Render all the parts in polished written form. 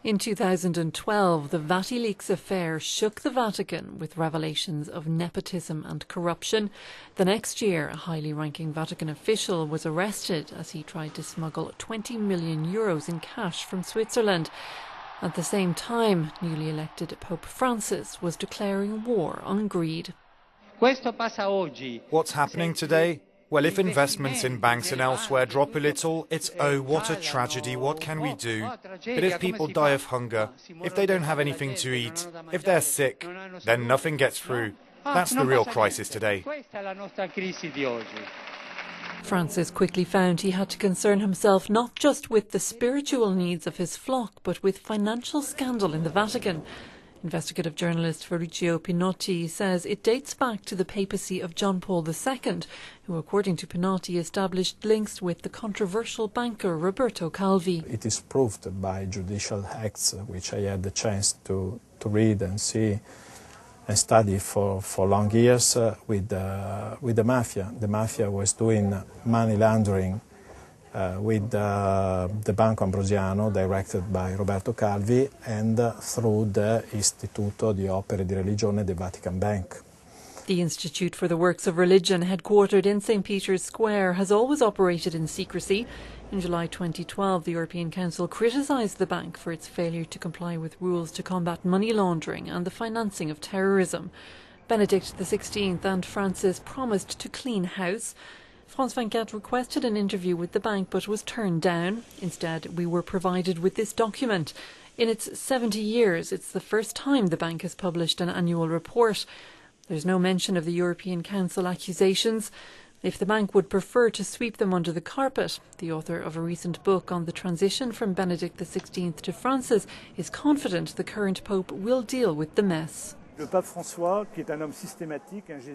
In 2012, the WikiLeaks affair shook the Vatican with revelations of nepotism and corruption. The next year, a highly ranking Vatican official was arrested as he tried to smuggle 20 million euros in cash from Switzerland. At the same time, newly elected Pope Francis was declaring war on greed. What's happening today? Well, if investments in banks and elsewhere drop a little, it's oh, what a tragedy, what can we do? But if people die of hunger, if they don't have anything to eat, if they're sick, then nothing gets through. That's the real crisis today. Francis quickly found he had to concern himself not just with the spiritual needs of his flock, but with financial scandal in the Vatican. Investigative journalist Fabrizio Pinotti says it dates back to the papacy of John Paul II, who, according to Pinotti, established links with the controversial banker Roberto Calvi. It is proved by judicial acts, which I had the chance to read and see and study for long years with the mafia. The mafia was doing money laundering with the Banco Ambrosiano, directed by Roberto Calvi, and through the Istituto di Opere di Religione, the Vatican Bank. The Institute for the Works of Religion, headquartered in St. Peter's Square, has always operated in secrecy. In July 2012, the European Council criticised the bank for its failure to comply with rules to combat money laundering and the financing of terrorism. Benedict XVI and Francis promised to clean house. France 24 requested an interview with the bank but was turned down. Instead, we were provided with this document. In its 70 years, it's the first time the bank has published an annual report. There's no mention of the European Council accusations. If the bank would prefer to sweep them under the carpet, the author of a recent book on the transition from Benedict XVI to Francis is confident the current Pope will deal with the mess.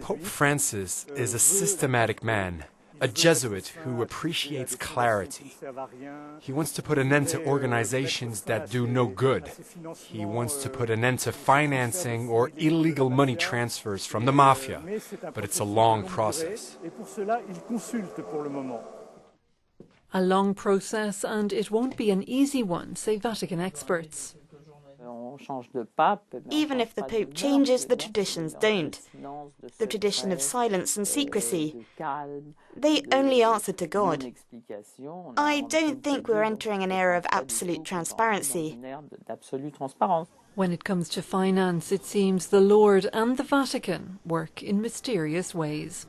Pope Francis is a systematic man, a Jesuit who appreciates clarity. He wants to put an end to organizations that do no good. He wants to put an end to financing or illegal money transfers from the mafia, but it's a long process. A long process, and it won't be an easy one, say Vatican experts. Even if the Pope changes, the traditions don't. The tradition of silence and secrecy. They only answer to God. I don't think we're entering an era of absolute transparency. When it comes to finance, it seems the Lord and the Vatican work in mysterious ways.